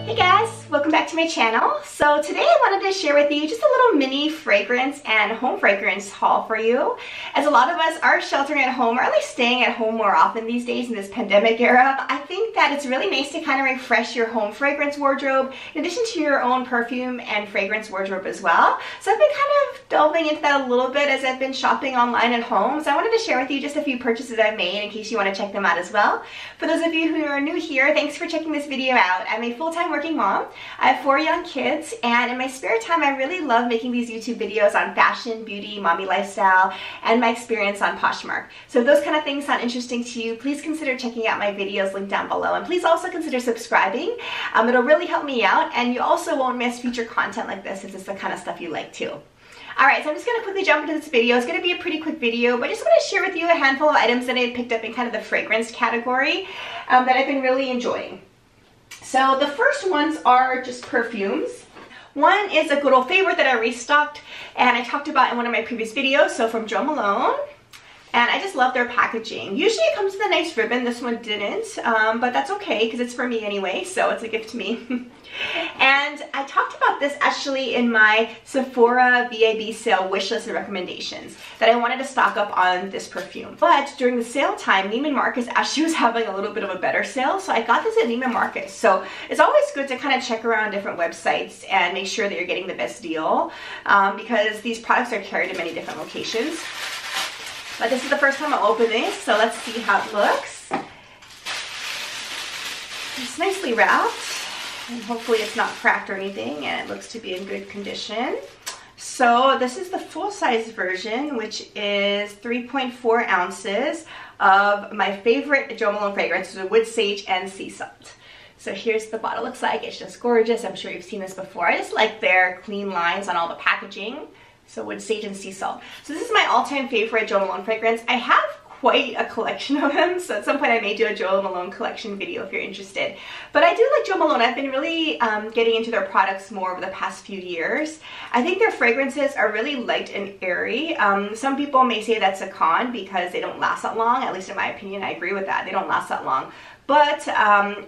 Hey guys, welcome back to my channel. So today I wanted to share with you just a little mini fragrance and home fragrance haul for you. As a lot of us are sheltering at home, or at least staying at home more often these days in this pandemic era, I think that it's really nice to kind of refresh your home fragrance wardrobe in addition to your own perfume and fragrance wardrobe as well. So I've been kind of delving into that a little bit as I've been shopping online at home. So I wanted to share with you just a few purchases I've made in case you want to check them out as well. For those of you who are new here, thanks for checking this video out. I'm a full-time working mom. I have 4 young kids, and in my spare time I really love making these YouTube videos on fashion, beauty, mommy lifestyle, and my experience on Poshmark. So if those kind of things sound interesting to you, please consider checking out my videos linked down below, and please also consider subscribing. It'll really help me out, and you also won't miss future content like this if it's the kind of stuff you like too. Alright, so I'm just going to quickly jump into this video. It's going to be a pretty quick video, but I just want to share with you a handful of items that I picked up in kind of the fragrance category that I've been really enjoying. So the first ones are just perfumes. One is a good old favorite that I restocked and I talked about in one of my previous videos, so from Jo Malone. And I just love their packaging. Usually it comes with a nice ribbon. This one didn't, but that's okay because it's for me anyway, so it's a gift to me. And I talked about this actually in my Sephora VIB sale wishlist and recommendations, that I wanted to stock up on this perfume. But during the sale time, Neiman Marcus actually was having a little bit of a better sale, so I got this at Neiman Marcus. So it's always good to kind of check around different websites and make sure that you're getting the best deal, because these products are carried in many different locations. But this is the first time I'll open this, so let's see how it looks. It's nicely wrapped, and hopefully it's not cracked or anything, and it looks to be in good condition. So this is the full-size version, which is 3.4 ounces of my favorite Jo Malone fragrance, the wood sage and sea salt. So here's the bottle. Looks like it's just gorgeous. I'm sure you've seen this before. I just like their clean lines on all the packaging. So wood sage and sea salt. So this is my all-time favorite Jo Malone fragrance. I have quite a collection of them, so at some point I may do a Jo Malone collection video if you're interested. But I do like Jo Malone. I've been really getting into their products more over the past few years. I think their fragrances are really light and airy. Some people may say that's a con because they don't last that long. At least in my opinion, I agree with that. They don't last that long. But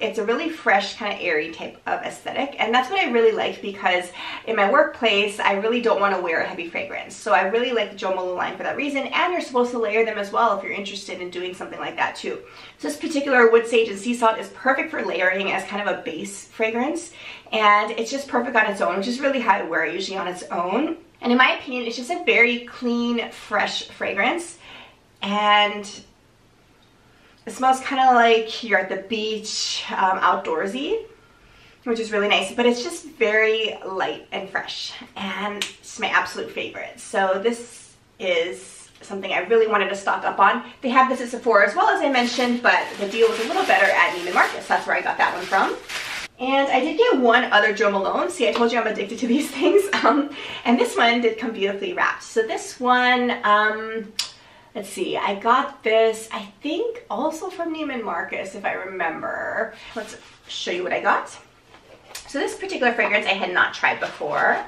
it's a really fresh, kind of airy type of aesthetic, and that's what I really like because in my workplace I really don't want to wear a heavy fragrance. So I really like the Jo Malone line for that reason, and you're supposed to layer them as well if you're interested in doing something like that too. So this particular wood sage and sea salt is perfect for layering as kind of a base fragrance, and it's just perfect on its own, which is really how I wear it usually on its own. And in my opinion, it's just a very clean, fresh fragrance, and it smells kind of like you're at the beach, outdoorsy, which is really nice, but it's just very light and fresh, and it's my absolute favorite. So this is something I really wanted to stock up on. They have this at Sephora as well, as I mentioned, but the deal was a little better at Neiman Marcus. That's where I got that one from. And I did get one other Jo Malone. See, I told you I'm addicted to these things. And this one did come beautifully wrapped. So this one, let's see, I got this, I think, also from Neiman Marcus, if I remember. Let's show you what I got. So this particular fragrance I had not tried before,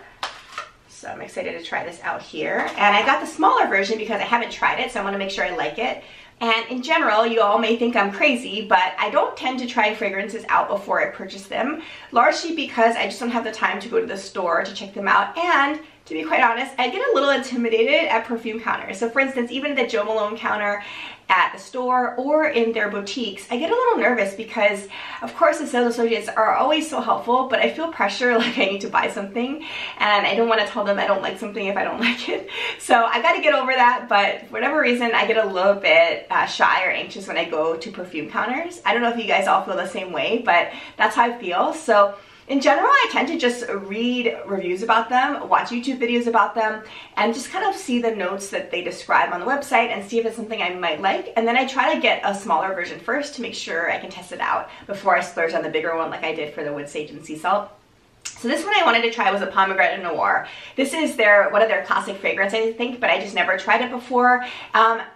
so I'm excited to try this out here. And I got the smaller version because I haven't tried it, so I want to make sure I like it. And in general, you all may think I'm crazy, but I don't tend to try fragrances out before I purchase them, largely because I just don't have the time to go to the store to check them out, and to be quite honest, I get a little intimidated at perfume counters. So for instance, even the Jo Malone counter at the store or in their boutiques, I get a little nervous because, of course, the sales associates are always so helpful, but I feel pressure like I need to buy something, and I don't want to tell them I don't like something if I don't like it. So I got to get over that, but for whatever reason, I get a little bit shy or anxious when I go to perfume counters. I don't know if you guys all feel the same way, but that's how I feel. So in general, I tend to just read reviews about them, watch YouTube videos about them, and just kind of see the notes that they describe on the website and see if it's something I might like. And then I try to get a smaller version first to make sure I can test it out before I splurge on the bigger one like I did for the wood sage and sea salt. So this one I wanted to try was a Pomegranate Noir. This is one of their classic fragrance, I think, but I just never tried it before.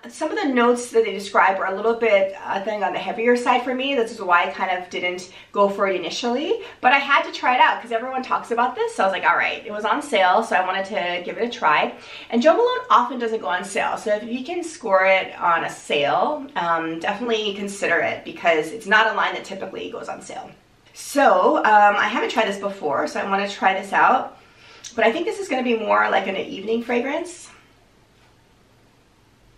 Some of the notes that they describe were a little bit, I think, on the heavier side for me. This is why I kind of didn't go for it initially, but I had to try it out because everyone talks about this, so I was like, all right. It was on sale, so I wanted to give it a try. And Jo Malone often doesn't go on sale, so if you can score it on a sale, definitely consider it because it's not a line that typically goes on sale. So I haven't tried this before, so I want to try this out. But I think this is going to be more like an evening fragrance.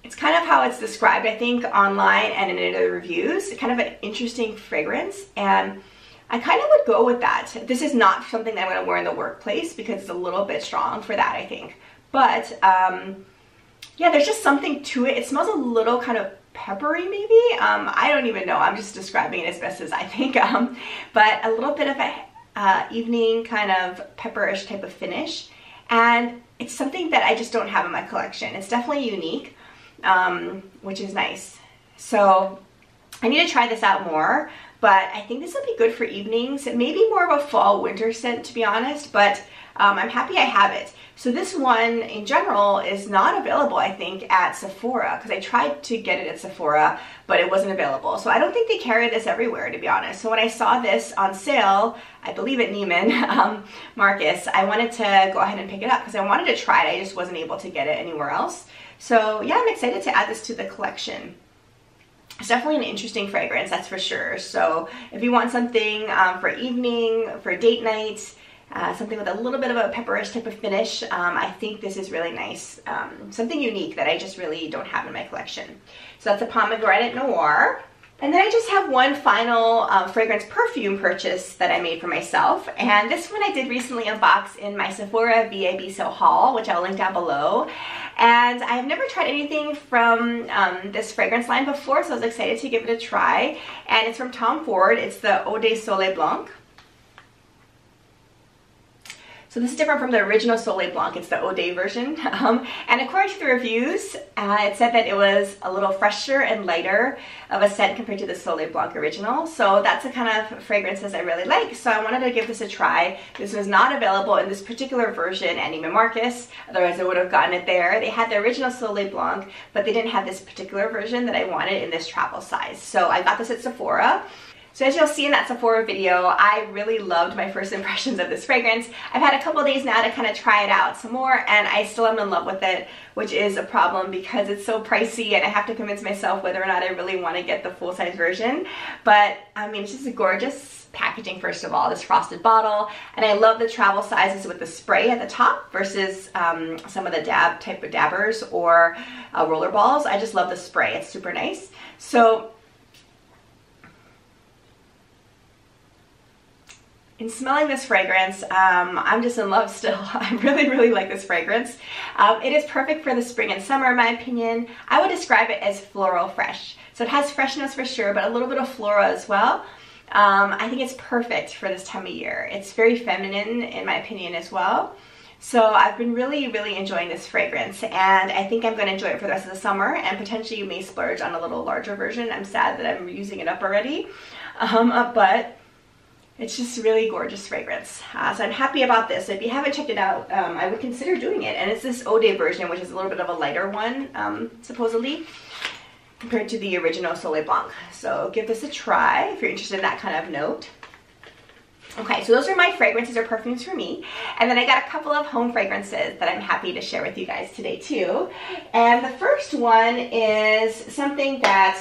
It's kind of how it's described, I think, online and in other reviews. Kind of an interesting fragrance, and I kind of would go with that. This is not something that I'm going to wear in the workplace because it's a little bit strong for that, I think. But yeah, there's just something to it. It smells a little kind of peppery, maybe. I don't even know. I'm just describing it as best as I think. But a little bit of a evening kind of pepperish type of finish, and it's something that I just don't have in my collection. It's definitely unique, which is nice. So I need to try this out more, but I think this would be good for evenings. It may be more of a fall winter scent, to be honest, but I'm happy I have it. So this one in general is not available, I think, at Sephora, because I tried to get it at Sephora, but it wasn't available. So I don't think they carry this everywhere, to be honest. So when I saw this on sale, I believe at Neiman Marcus, I wanted to go ahead and pick it up because I wanted to try it. I just wasn't able to get it anywhere else. So yeah, I'm excited to add this to the collection. It's definitely an interesting fragrance, that's for sure. So if you want something for evening, for date night, something with a little bit of a pepperish type of finish, I think this is really nice. Something unique that I just really don't have in my collection. So that's a Pomegranate Noir. And then I just have one final fragrance perfume purchase that I made for myself. And this one I did recently unbox in my Sephora VIB Sale haul, which I'll link down below. And I've never tried anything from this fragrance line before, so I was excited to give it a try. And it's from Tom Ford. It's the Eau de Soleil Blanc. So this is different from the original Soleil Blanc. It's the Eau de version. And according to the reviews, it said that it was a little fresher and lighter of a scent compared to the Soleil Blanc original. So that's the kind of fragrances I really like. So I wanted to give this a try. This was not available in this particular version at Neiman Marcus. Otherwise I would have gotten it there. They had the original Soleil Blanc, but they didn't have this particular version that I wanted in this travel size. So I got this at Sephora. So as you'll see in that Sephora video, I really loved my first impressions of this fragrance. I've had a couple days now to kind of try it out some more, and I still am in love with it, which is a problem because it's so pricey and I have to convince myself whether or not I really want to get the full-size version. But I mean, it's just a gorgeous packaging, first of all, this frosted bottle, and I love the travel sizes with the spray at the top versus some of the dab type of dabbers or roller balls. I just love the spray. It's super nice. So in smelling this fragrance, I'm just in love still. I really, really like this fragrance. It is perfect for the spring and summer, in my opinion. I would describe it as floral fresh. So it has freshness for sure, but a little bit of flora as well. I think it's perfect for this time of year. It's very feminine, in my opinion, as well. So I've been really, really enjoying this fragrance, and I think I'm going to enjoy it for the rest of the summer, and potentially you may splurge on a little larger version. I'm sad that I'm using it up already, but it's just a really gorgeous fragrance. So I'm happy about this. So if you haven't checked it out, I would consider doing it. And it's this Eau de version, which is a little bit of a lighter one, supposedly, compared to the original Soleil Blanc. So give this a try if you're interested in that kind of note. Okay, so those are my fragrances or perfumes for me. And then I got a couple of home fragrances that I'm happy to share with you guys today too. And the first one is something that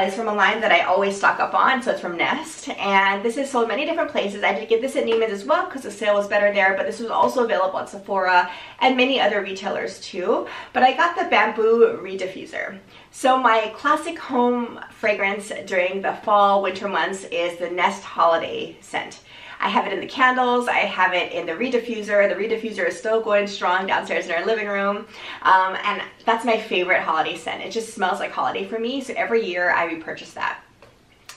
is from a line that I always stock up on, so it's from Nest, and this is sold many different places. I did get this at Neiman's as well because the sale was better there, but this was also available at Sephora and many other retailers too. But I got the Bamboo Diffuser. So my classic home fragrance during the fall, winter months is the Nest Holiday scent. I have it in the candles, I have it in the Diffuser. The Diffuser is still going strong downstairs in our living room, and that's my favorite holiday scent. It just smells like holiday for me, so every year I repurchase that.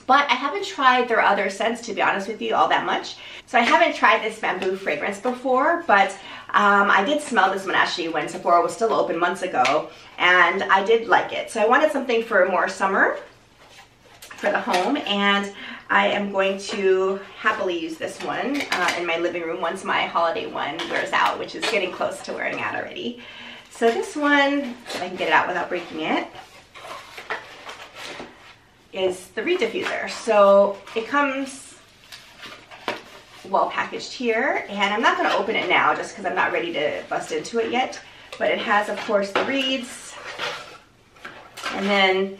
But I haven't tried their other scents, to be honest with you, all that much. So I haven't tried this Bamboo fragrance before, but I did smell this one actually when Sephora was still open months ago, and I did like it. So I wanted something for more summer for the home, and I am going to happily use this one in my living room once my holiday one wears out, which is getting close to wearing out already. So this one, if I can get it out without breaking it, is the Diffuser. So it comes well packaged here, and I'm not going to open it now just because I'm not ready to bust into it yet, but it has, of course, the reeds, and then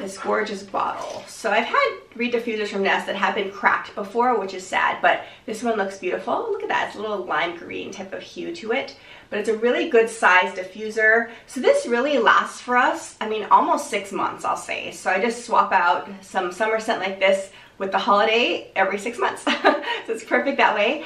this gorgeous bottle. So I've had Reed diffusers from Nest that have been cracked before, which is sad, but this one looks beautiful. Look at that, it's a little lime green type of hue to it, but it's a really good size diffuser. So this really lasts for us, I mean, almost 6 months, I'll say. So I just swap out some summer scent like this with the holiday every 6 months. So it's perfect that way.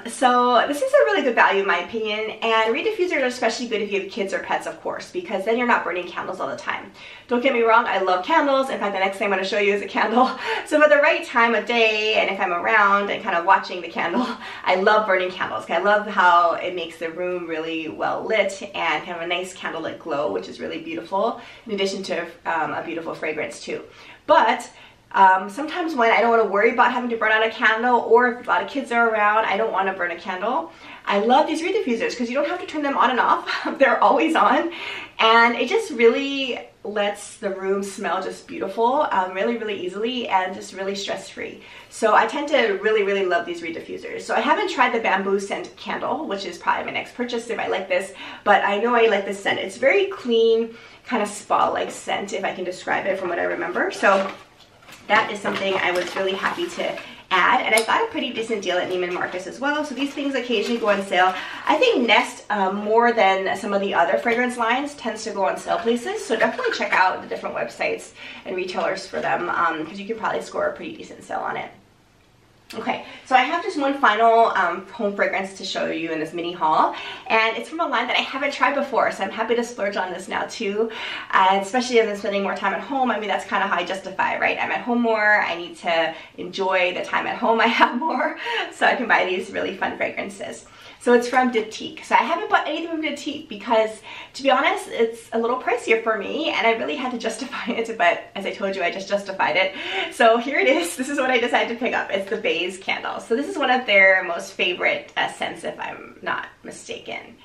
So this is a really good value in my opinion, and Reed diffusers are especially good if you have kids or pets, of course, because then you're not burning candles all the time. Don't get me wrong, I love candles. In fact, the next thing I'm going to show you is a candle. So for the right time of day, and if I'm around and kind of watching the candle, I love burning candles. I love how it makes the room really well lit and kind of a nice candlelit glow, which is really beautiful, in addition to a beautiful fragrance too. But sometimes when I don't want to worry about having to burn out a candle, or if a lot of kids are around, I don't want to burn a candle, I love these Reed diffusers because you don't have to turn them on and off. They're always on, and it just really lets the room smell just beautiful, really easily, and just really stress-free. So I tend to really love these Reed diffusers. So I haven't tried the bamboo scent candle, which is probably my next purchase if I like this, but I know I like this scent. It's very clean, kind of spa-like scent, if I can describe it from what I remember. So that is something I was really happy to add, and I got a pretty decent deal at Neiman Marcus as well. So these things occasionally go on sale. I think Nest, more than some of the other fragrance lines, tends to go on sale places. So definitely check out the different websites and retailers for them, because you could probably score a pretty decent sale on it. Okay, so I have just one final home fragrance to show you in this mini haul, and it's from a line that I haven't tried before, so I'm happy to splurge on this now too, especially as I'm spending more time at home. I mean, that's kind of how I justify, right? I'm at home more, I need to enjoy the time at home I have more, so I can buy these really fun fragrances. So it's from Diptyque. So I haven't bought anything from Diptyque because, to be honest, it's a little pricier for me, and I really had to justify it, but as I told you, I just justified it. So here it is. This is what I decided to pick up. It's the Baize candle. So this is one of their most favorite scents, if I'm not mistaken.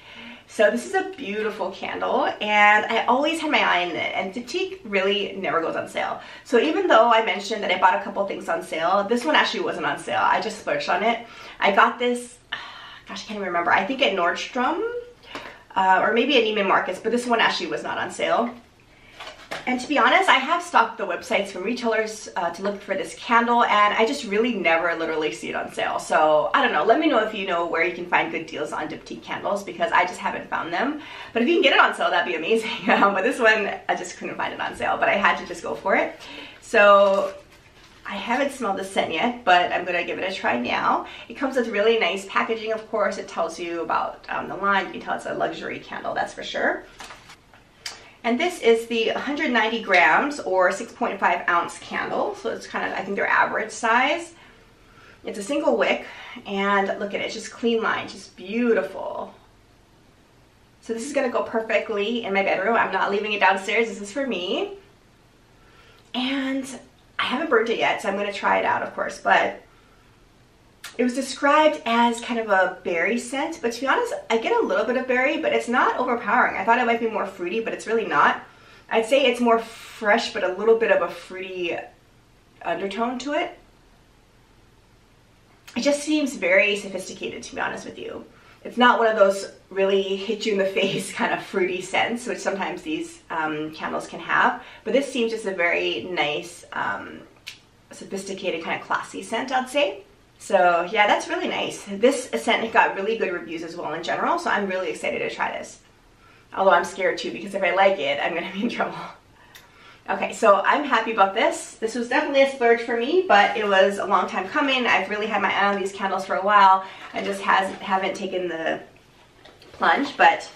So this is a beautiful candle, and I always had my eye on it, and Diptyque really never goes on sale. So even though I mentioned that I bought a couple things on sale, this one actually wasn't on sale. I just splurged on it. I got this, gosh, I can't even remember. I think at Nordstrom, or maybe at Neiman Marcus, but this one actually was not on sale. And to be honest, I have stalked the websites from retailers to look for this candle, and I just really never literally see it on sale. So I don't know, let me know if you know where you can find good deals on Diptyque candles, because I just haven't found them. But if you can get it on sale, that'd be amazing. But this one, I just couldn't find it on sale, but I had to just go for it. So I haven't smelled the scent yet, but I'm gonna give it a try now. It comes with really nice packaging, of course. It tells you about the line. You can tell it's a luxury candle, that's for sure. And this is the 190 grams or 6.5 ounce candle. So it's kind of, I think they're average size. It's a single wick, and look at it, it's just clean line, just beautiful. So this is gonna go perfectly in my bedroom. I'm not leaving it downstairs, this is for me. And I haven't burnt it yet, so I'm going to try it out, of course, but it was described as kind of a berry scent, but to be honest, I get a little bit of berry, but it's not overpowering. I thought it might be more fruity, but it's really not. I'd say it's more fresh, but a little bit of a fruity undertone to it. It just seems very sophisticated, to be honest with you. It's not one of those really hit you in the face kind of fruity scents, which sometimes these candles can have. But this seems just a very nice, sophisticated, kind of classy scent, I'd say. So yeah, that's really nice. This scent got really good reviews as well in general, so I'm really excited to try this. Although I'm scared too, because if I like it, I'm going to be in trouble. Okay, so I'm happy about this. This was definitely a splurge for me, but it was a long time coming. I've really had my eye on these candles for a while. I just haven't taken the plunge, but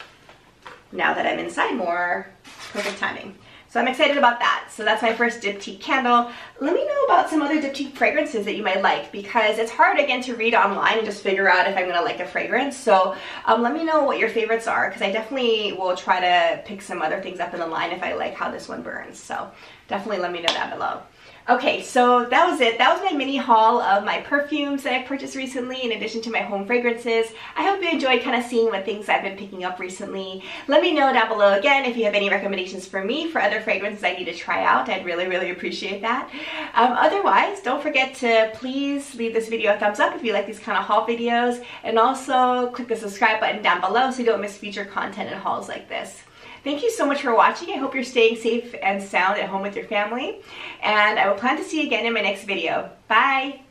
now that I'm inside more, it's perfect timing. So I'm excited about that. So that's my first Diptyque candle. Let me know about some other Diptyque fragrances that you might like, because it's hard again to read online and just figure out if I'm gonna like a fragrance. So let me know what your favorites are, because I definitely will try to pick some other things up in the line if I like how this one burns. So definitely let me know down below. Okay, so that was it. That was my mini haul of my perfumes that I purchased recently, in addition to my home fragrances. I hope you enjoyed kind of seeing what things I've been picking up recently. Let me know down below again if you have any recommendations for me for other fragrances I need to try out. I'd really appreciate that. Otherwise, don't forget to please leave this video a thumbs up if you like these kind of haul videos, and also click the subscribe button down below so you don't miss future content and hauls like this. Thank you so much for watching. I hope you're staying safe and sound at home with your family. And I will plan to see you again in my next video. Bye!